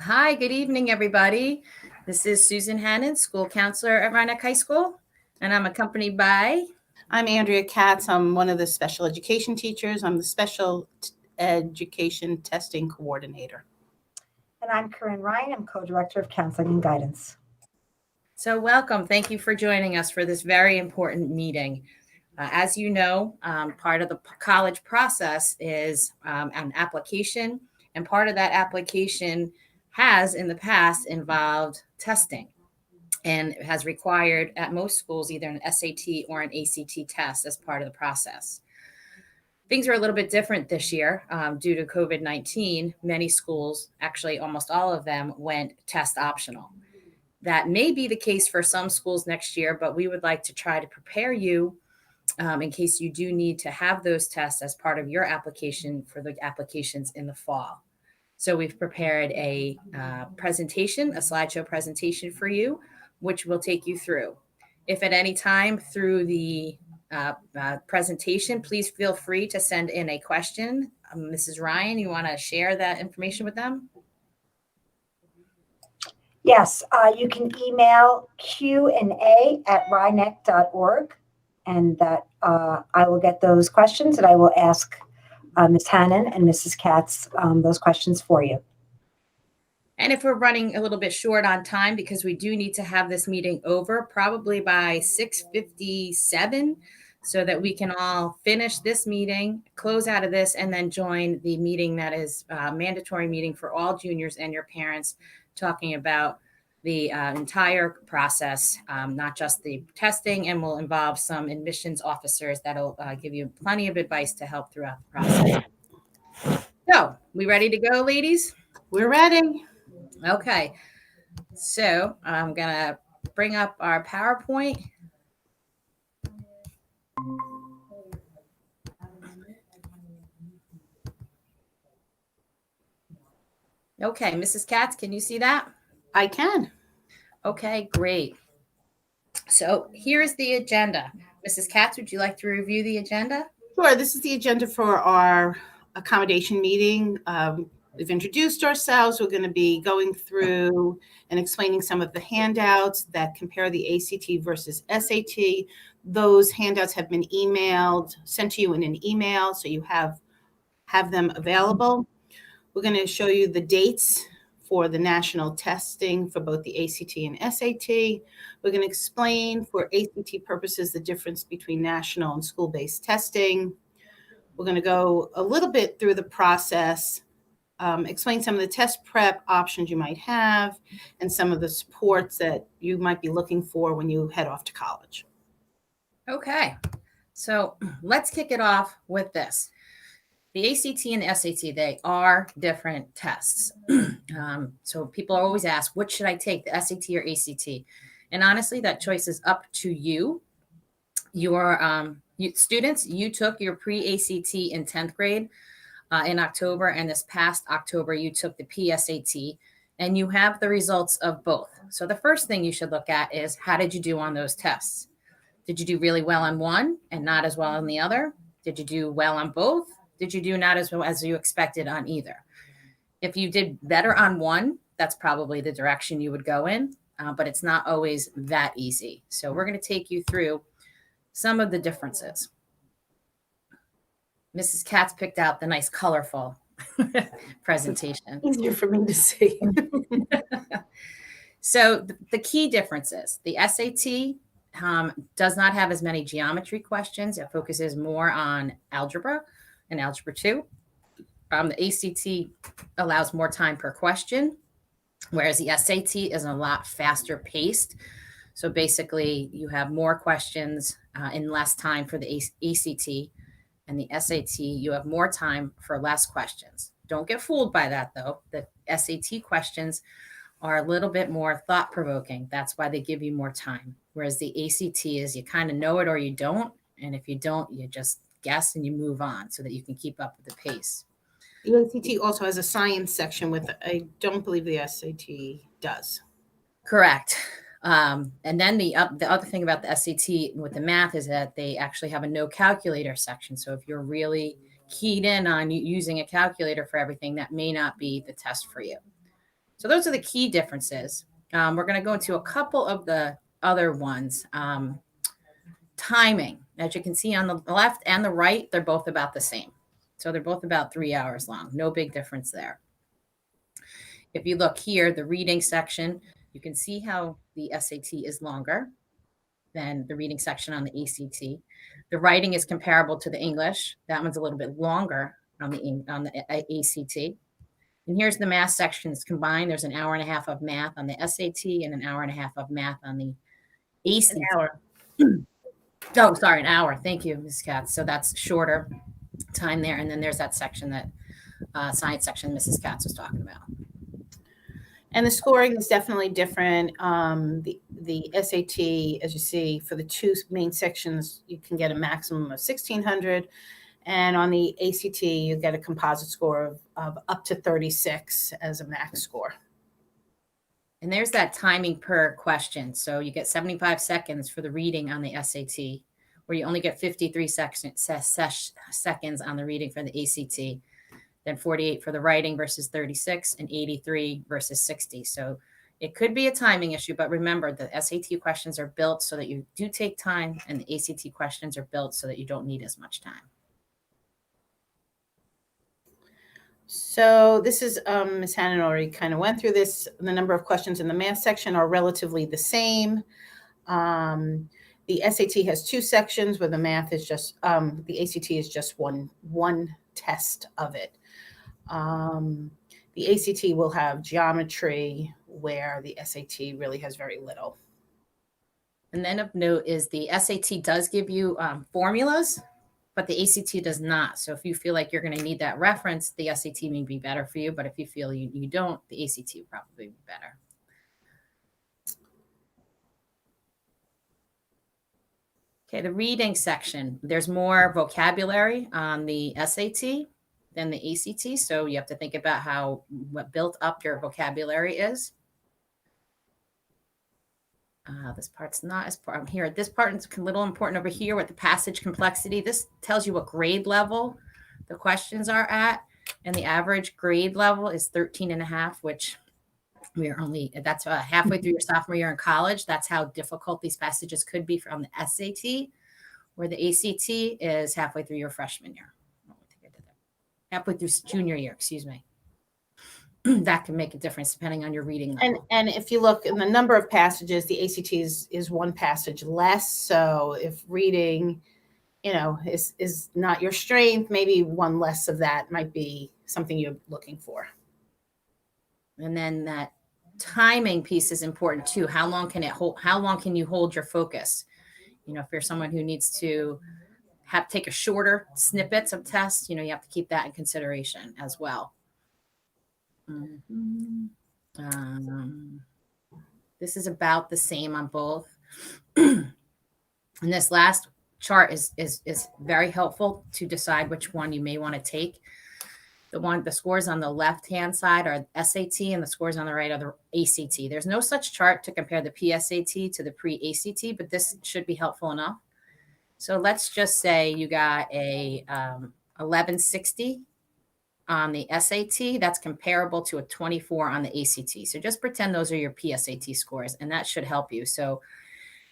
Hi, good evening, everybody. This is Susan Hannon, school counselor at Rhinebeck High School, and I'm accompanied by. I'm Andrea Katz. I'm one of the special education teachers. I'm the education testing coordinator. And I'm Corinne Ryan. I'm co-director of counseling and guidance. So welcome. Thank you for joining us for this very important meeting. As you know, part of the college process is an application, and part of that application has in the past involved testing and has required at most schools either an SAT or an ACT test as part of the process. Things are a little bit different this year due to COVID-19. Many schools, actually almost all of them, went test optional. That may be the case for some schools next year, but we would like to try to prepare you in case you do need to have those tests as part of your application for the applications in the fall. So we've prepared a presentation, a slideshow presentation for you, which will take you through. If at any time through the presentation, please feel free to send in a question. Mrs. Ryan, you want to share that information with them? Yes, you can email q&a@rhinebeck.org, and that I will get those questions, and I will ask Ms. Hannon and Mrs. Katz those questions for you. And if we're running a little bit short on time, because we do need to have this meeting over probably by 6:57, so that we can all finish this meeting, close out of this, and then join the meeting that is a mandatory meeting for all juniors and your parents, talking about the entire process, not just the testing, and will involve some admissions officers that'll give you plenty of advice to help throughout the process. So, we ready to go, ladies? We're ready. Okay, so I'm gonna bring up our PowerPoint. Okay, Mrs. Katz, can you see that? I can. Okay, great. So here's the agenda. Mrs. Katz, would you like to review the agenda? Sure. This is the agenda for our accommodation meeting. We've introduced ourselves. We're going to be going through and explaining some of the handouts that compare the ACT versus SAT. Those handouts have been sent to you in an email, so you have them available. We're going to show you the dates for the national testing for both the ACT and SAT. We're going to explain for ACT purposes the difference between national and school-based testing. We're going to go a little bit through the process, explain some of the test prep options you might have, and some of the supports that you might be looking for when you head off to college. Okay, so let's kick it off with this. The ACT and the SAT, they are different tests. So people always ask, what should I take, the SAT or ACT? And honestly, that choice is up to you. Students, you took your pre-ACT in 10th grade in October, and this past October, you took the PSAT, and you have the results of both. So the first thing you should look at is, how did you do on those tests? Did you do really well on one and not as well on the other? Did you do well on both? Did you do not as well as you expected on either? If you did better on one, that's probably the direction you would go in, but it's not always that easy. So we're going to take you through some of the differences. Mrs. Katz picked out the nice colorful presentation. Easier for me to see. So the key differences, the SAT does not have as many geometry questions. It focuses more on algebra and Algebra 2. The ACT allows more time per question, whereas the SAT is a lot faster paced. So basically, you have more questions in less time for the ACT, and the SAT, you have more time for less questions. Don't get fooled by that, though. The SAT questions are a little bit more thought-provoking. That's why they give you more time. Whereas the ACT is, you kind of know it or you don't. And if you don't, you just guess and you move on so that you can keep up with the pace. The ACT also has a science section I don't believe the SAT does. Correct. And then the other thing about the SAT with the math is that they actually have a no calculator section. So if you're really keyed in on using a calculator for everything, that may not be the test for you. So those are the key differences. We're going to go into a couple of the other ones. Timing, as you can see on the left and the right, they're both about the same. So they're both about 3 hours long. No big difference there. If you look here, the reading section, you can see how the SAT is longer than the reading section on the ACT. The writing is comparable to the English. That one's a little bit longer on the ACT. And here's the math sections combined. There's an hour and a half of math on the SAT and an hour and a half of math on the ACT. An hour. Oh, sorry, an hour. Thank you, Ms. Katz. So that's shorter time there. And then there's that section, that science section Mrs. Katz was talking about. And the scoring is definitely different. The SAT, as you see, for the two main sections, you can get a maximum of 1,600. And on the ACT, you get a composite score of up to 36 as a max score. And there's that timing per question. So you get 75 seconds for the reading on the SAT, where you only get 53 seconds on the reading for the ACT, then 48 for the writing versus 36, and 83 versus 60. So it could be a timing issue, but remember, the SAT questions are built so that you do take time, and the ACT questions are built so that you don't need as much time. So this is, Ms. Hannon already kind of went through this. The number of questions in the math section are relatively the same. The SAT has two sections where the math is just, the ACT is just one test of it. The ACT will have geometry where the SAT really has very little. And then of note is the SAT does give you formulas, but the ACT does not. So if you feel like you're going to need that reference, the SAT may be better for you. But if you feel you don't, the ACT would probably be better. Okay, the reading section. There's more vocabulary on the SAT than the ACT. So you have to think about what built up your vocabulary is. This part's not as part here. This part is a little important over here with the passage complexity. This tells you what grade level the questions are at. And the average grade level is 13.5, which that's halfway through your sophomore year in college. That's how difficult these passages could be from the SAT, where the ACT is halfway through your freshman year. I think I did that. Halfway through junior year, excuse me. That can make a difference depending on your reading level. And if you look in the number of passages, the ACT is one passage less. So if reading, is not your strength, maybe one less of that might be something you're looking for. And then that timing piece is important too. How long can you hold your focus? If you're someone who needs to take a shorter snippets of tests, you have to keep that in consideration as well. This is about the same on both. And this last chart is very helpful to decide which one you may want to take. The scores on the left-hand side are SAT, and the scores on the right are the ACT. There's no such chart to compare the PSAT to the pre-ACT, but this should be helpful enough. So let's just say you got a 1160 on the SAT. That's comparable to a 24 on the ACT. So just pretend those are your PSAT scores, and that should help you. So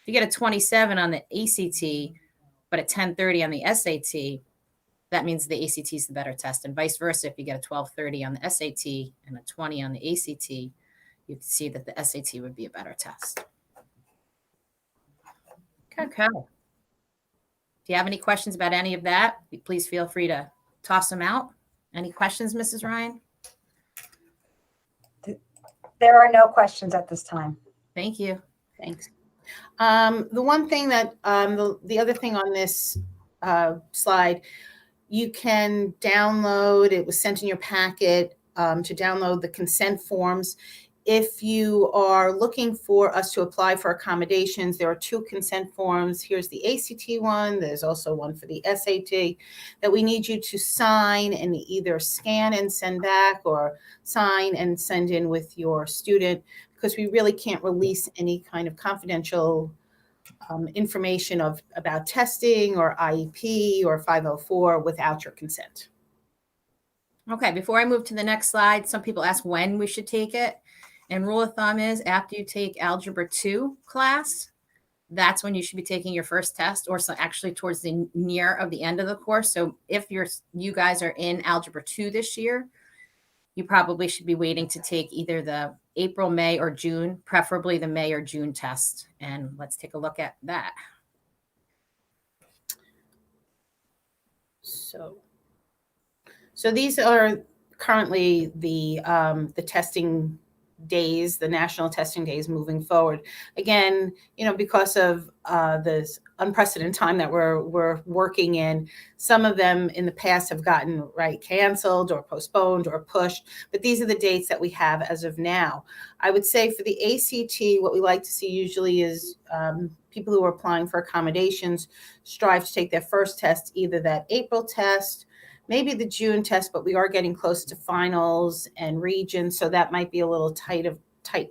if you get a 27 on the ACT, but a 1030 on the SAT, that means the ACT is the better test, and vice versa. If you get a 1230 on the SAT and a 20 on the ACT, you can see that the SAT would be a better test. Okay. If you have any questions about any of that, please feel free to toss them out. Any questions, Mrs. Ryan? There are no questions at this time. Thank you. Thanks. The one thing that the other thing on this slide, you can download. It was sent in your packet to download the consent forms. If you are looking for us to apply for accommodations, there are two consent forms. Here's the ACT one. There's also one for the SAT that we need you to sign and either scan and send back or sign and send in with your student, because we really can't release any kind of confidential information about testing or IEP or 504 without your consent. Okay, before I move to the next slide, some people ask when we should take it. And rule of thumb is after you take Algebra 2 class, that's when you should be taking your first test, or so actually towards the near of the end of the course. So if you guys are in Algebra 2 this year, you probably should be waiting to take either the April, May, or June, preferably the May or June test. And let's take a look at that. So these are currently the testing days, the national testing days moving forward. Again, because of this unprecedented time that we're working in, some of them in the past have gotten canceled or postponed or pushed, but these are the dates that we have as of now. I would say for the ACT, what we like to see usually is people who are applying for accommodations strive to take their first test, either that April test, maybe the June test, but we are getting close to finals and regions, so that might be a little tight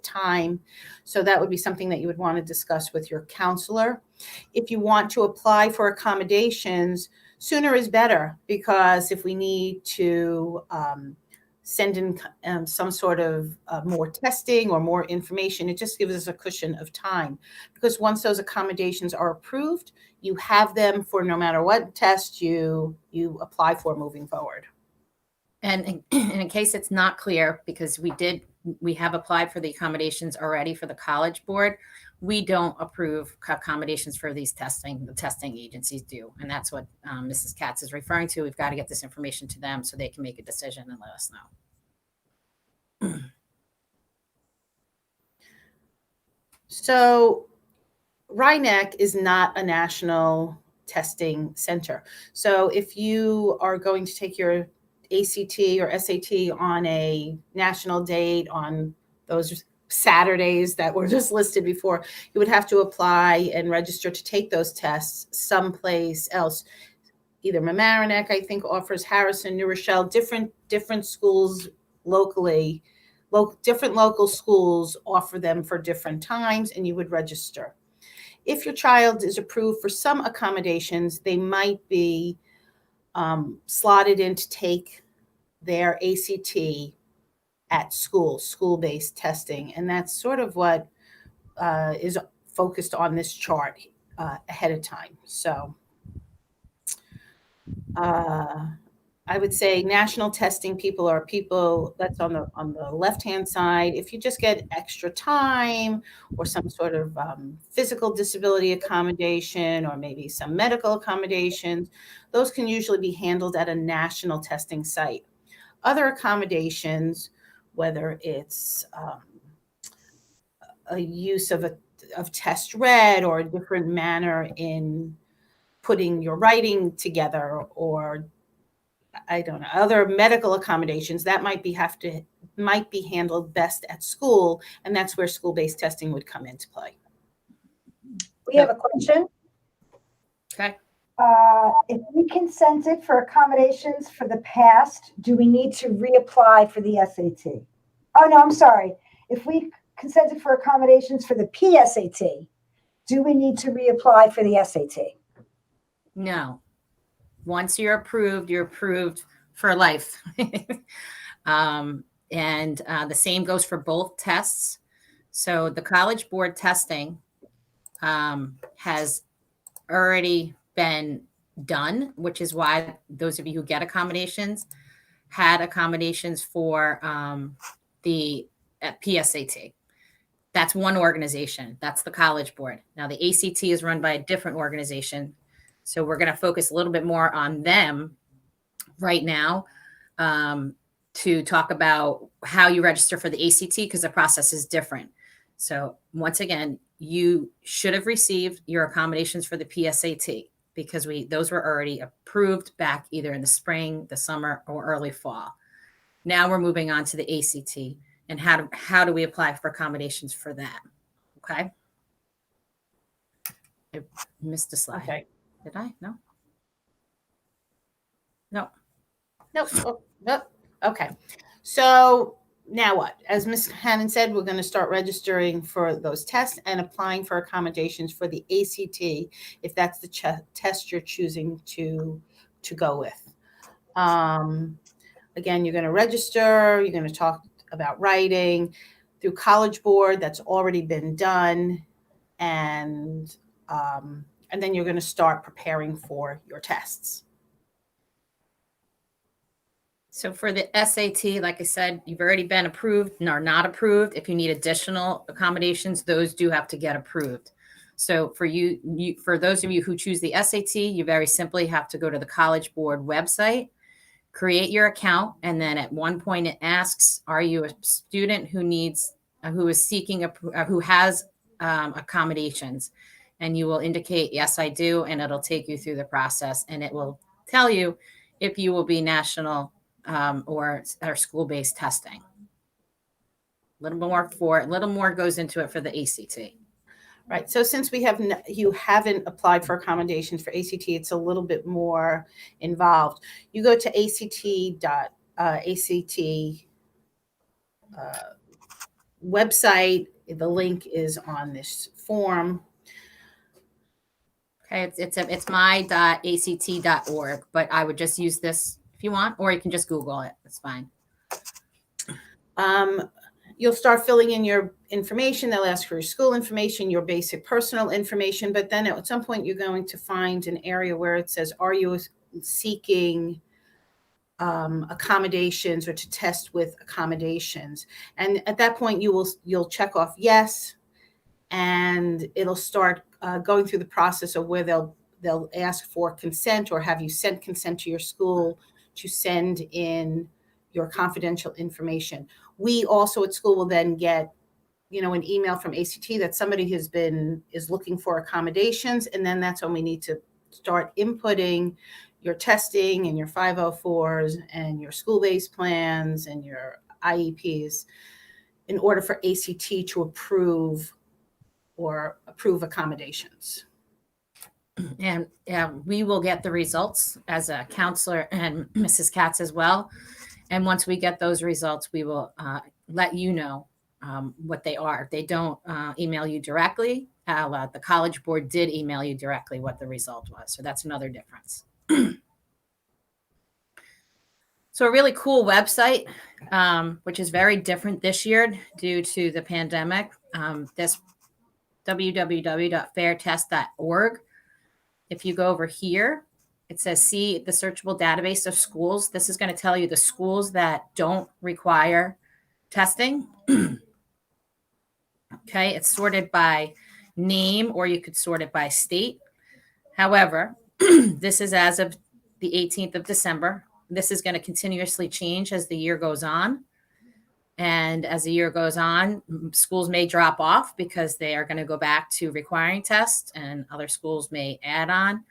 time. So that would be something that you would want to discuss with your counselor. If you want to apply for accommodations, sooner is better, because if we need to send in some sort of more testing or more information, it just gives us a cushion of time. Because once those accommodations are approved, you have them for no matter what test you apply for moving forward. And in case it's not clear, because we have applied for the accommodations already for the College Board, we don't approve accommodations for the testing agencies do. And that's what Mrs. Katz is referring to. We've got to get this information to them so they can make a decision and let us know. So Rhinebeck is not a national testing center. So if you are going to take your ACT or SAT on a national date on those Saturdays that were just listed before, you would have to apply and register to take those tests someplace else. Either Mamaroneck, I think, offers, Harrison, New Rochelle, different schools locally. Different local schools offer them for different times, and you would register. If your child is approved for some accommodations, they might be slotted in to take their ACT at school-based testing. And that's sort of what is focused on this chart ahead of time. So I would say national testing people are people that's on the left-hand side. If you just get extra time or some sort of physical disability accommodation or maybe some medical accommodations, those can usually be handled at a national testing site. Other accommodations, whether it's a use of test red or a different manner in putting your writing together, or I don't know, other medical accommodations, that might be handled best at school, and that's where school-based testing would come into play. We have a question. Okay. If we consented for accommodations for the past, do we need to reapply for the SAT? Oh, no, I'm sorry. If we consented for accommodations for the PSAT, do we need to reapply for the SAT? No. Once you're approved for life. And the same goes for both tests. So the College Board testing has already been done, which is why those of you who get accommodations had accommodations for the PSAT. That's one organization. That's the College Board. Now the ACT is run by a different organization. So we're going to focus a little bit more on them right now to talk about how you register for the ACT, because the process is different. So once again, you should have received your accommodations for the PSAT, because those were already approved back either in the spring, the summer, or early fall. Now we're moving on to the ACT and how do we apply for accommodations for that? Okay. I missed a slide. Okay. Did I? No. No. Nope. Oh, nope. Okay. So now what? As Ms. Hannon said, we're going to start registering for those tests and applying for accommodations for the ACT, if that's the test you're choosing to go with. Again, you're going to register. You're going to talk about writing. through College Board. That's already been done. And then you're going to start preparing for your tests. So for the SAT, like I said, you've already been approved or not approved. If you need additional accommodations, those do have to get approved. So for for those of you who choose the SAT, you very simply have to go to the College Board website, create your account, and then at one point it asks, are you a student who is seeking who has accommodations? And you will indicate, yes, I do, and it'll take you through the process, and it will tell you if you will be national or school-based testing. A little more goes into it for the ACT. Right. So since you haven't applied for accommodations for ACT, it's a little bit more involved. You go to ACT website. The link is on this form. Okay, it's my.act.org, but I would just use this if you want, or you can just Google it. It's fine. You'll start filling in your information. They'll ask for your school information, your basic personal information, but then at some point you're going to find an area where it says, are you seeking accommodations or to test with accommodations? And at that point you'll check off yes, and it'll start going through the process of where they'll ask for consent, or have you sent consent to your school to send in your confidential information. We also at school will then get, an email from ACT that somebody is looking for accommodations. And then that's when we need to start inputting your testing and your 504s and your school-based plans and your IEPs in order for ACT to approve accommodations. And we will get the results as a counselor and Mrs. Katz as well. And once we get those results, we will let you know what they are. If they don't email you directly, the College Board did email you directly what the result was. So that's another difference. So a really cool website, which is very different this year due to the pandemic. This www.FairTestorg. If you go over here, it says, see the searchable database of schools. This is going to tell you the schools that don't require testing. Okay, it's sorted by name, or you could sort it by state. However, this is as of the 18th of December. This is going to continuously change as the year goes on. And as the year goes on, schools may drop off because they are going to go back to requiring tests, and other schools may add on.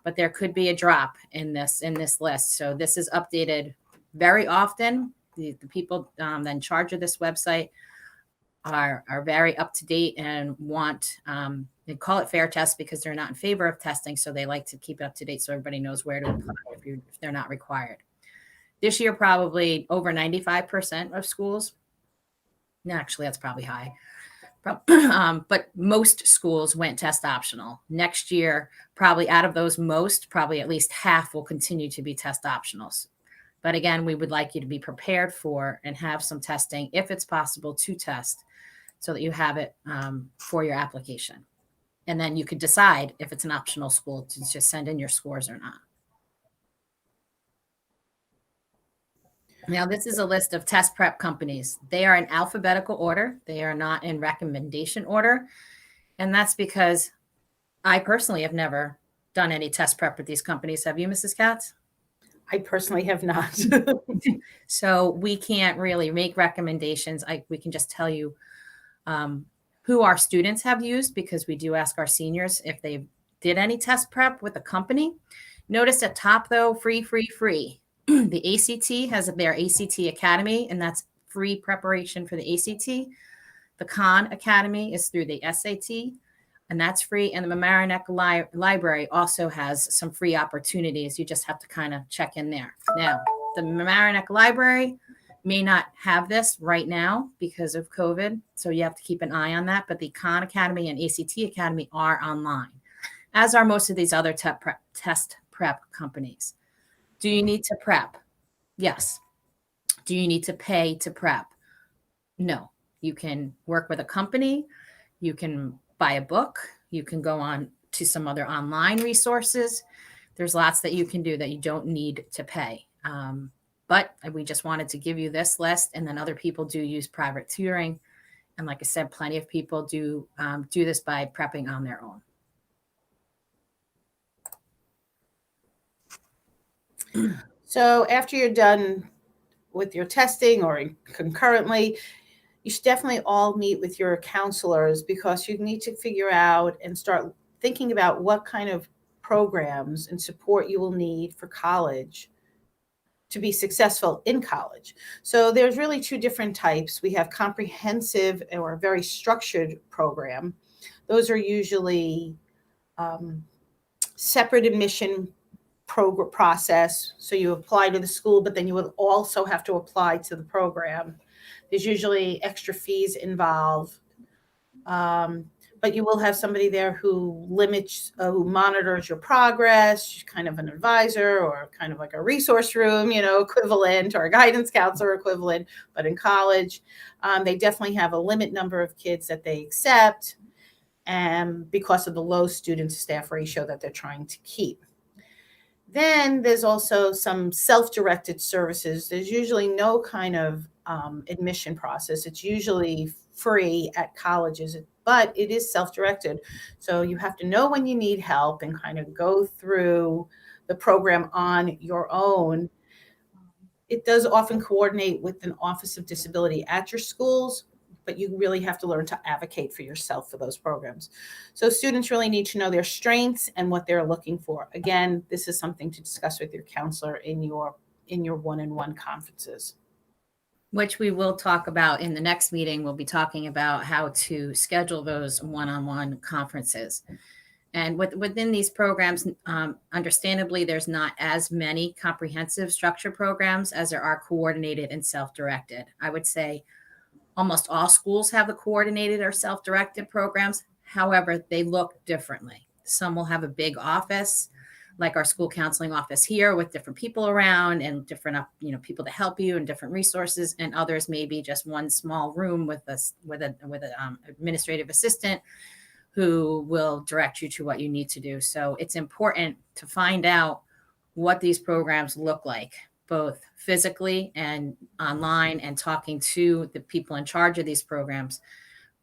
But there could be a drop in this list. So this is updated very often. The people in charge of this website are very up to date and want, they call it fair test because they're not in favor of testing. So they like to keep it up to date so everybody knows where to apply if they're not required. This year, probably over 95% of schools. Actually, that's probably high. But most schools went test optional. Next year, probably out of those probably at least half will continue to be test optionals. But again, we would like you to be prepared for and have some testing if it's possible to test so that you have it for your application. And then you could decide if it's an optional school to just send in your scores or not. Now, this is a list of test prep companies. They are in alphabetical order. They are not in recommendation order. And that's because I personally have never done any test prep with these companies. Have you, Mrs. Katz? I personally have not. So we can't really make recommendations. We can just tell you who our students have used, because we do ask our seniors if they did any test prep with a company. Notice at top, though, free. The ACT has their ACT Academy, and that's free preparation for the ACT. The Khan Academy is through the SAT, and that's free. And the Mamaroneck Library also has some free opportunities. You just have to kind of check in there. Now, the Mamaroneck Library may not have this right now because of COVID, so you have to keep an eye on that. But the Khan Academy and ACT Academy are online, as are most of these other test prep companies. Do you need to prep? Yes. Do you need to pay to prep? No. You can work with a company. You can buy a book. You can go on to some other online resources. There's lots that you can do that you don't need to pay. But we just wanted to give you this list, and then other people do use private tutoring. And like I said, plenty of people do this by prepping on their own. So after you're done with your testing or concurrently, you should definitely all meet with your counselors, because you need to figure out and start thinking about what kind of programs and support you will need for college to be successful in college. So there's really two different types. We have comprehensive or a very structured program. Those are usually separate admission process. So you apply to the school, but then you will also have to apply to the program. There's usually extra fees involved. But you will have somebody there who who monitors your progress, kind of an advisor or kind of like a resource room, equivalent, or a guidance counselor equivalent. But in college, they definitely have a limit number of kids that they accept, and because of the low student to staff ratio that they're trying to keep. Then there's also some self-directed services. There's usually no kind of admission process. It's usually free at colleges, but it is self-directed. So you have to know when you need help and kind of go through the program on your own. It does often coordinate with an Office of Disability at your schools, but you really have to learn to advocate for yourself for those programs. So students really need to know their strengths and what they're looking for. Again, this is something to discuss with your counselor in your one-on-one conferences. Which we will talk about in the next meeting. We'll be talking about how to schedule those one-on-one conferences. And within these programs, understandably, there's not as many comprehensive structure programs as there are coordinated and self-directed. I would say almost all schools have the coordinated or self-directed programs. However, they look differently. Some will have a big office, like our school counseling office here, with different people around and different, people to help you and different resources. And others may be just one small room with an administrative assistant who will direct you to what you need to do. So it's important to find out what these programs look like, both physically and online, and talking to the people in charge of these programs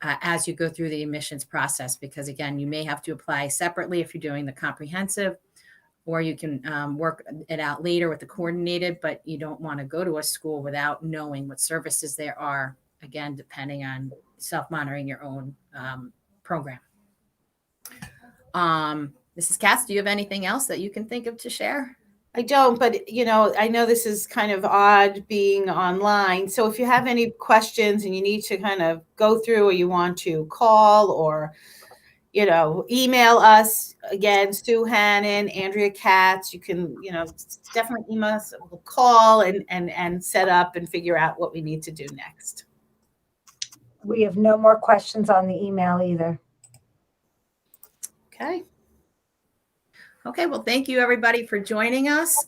as you go through the admissions process. Because again, you may have to apply separately if you're doing the comprehensive, or you can work it out later with the coordinated, but you don't want to go to a school without knowing what services there are, again, depending on self-monitoring your own program. Mrs. Katz, do you have anything else that you can think of to share? I don't, but I know this is kind of odd being online. So if you have any questions and you need to kind of go through, or you want to call or, email us, again, Sue Hannon, Andrea Katz, you can, definitely email us, we'll call and set up and figure out what we need to do next. We have no more questions on the email either. Okay. Okay, well, thank you everybody for joining us.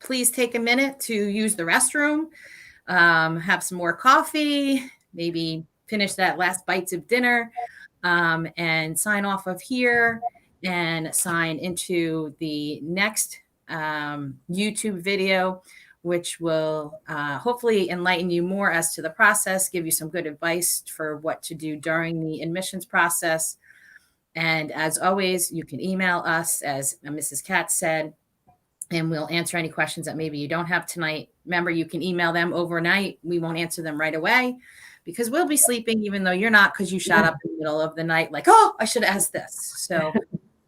Please take a minute to use the restroom, have some more coffee, maybe finish that last bites of dinner, and sign off of here and sign into the next YouTube video, which will hopefully enlighten you more as to the process, give you some good advice for what to do during the admissions process. And as always, you can email us, as Mrs. Katz said, and we'll answer any questions that maybe you don't have tonight. Remember, you can email them overnight. We won't answer them right away because we'll be sleeping, even though you're not, because you shot up in the middle of the night like, oh, I should have asked this. So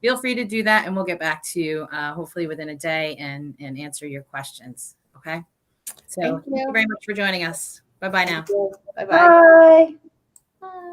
feel free to do that, and we'll get back to you hopefully within a day and answer your questions. Okay? So thank you very much for joining us. Bye-bye now. Bye-bye. Bye. Bye.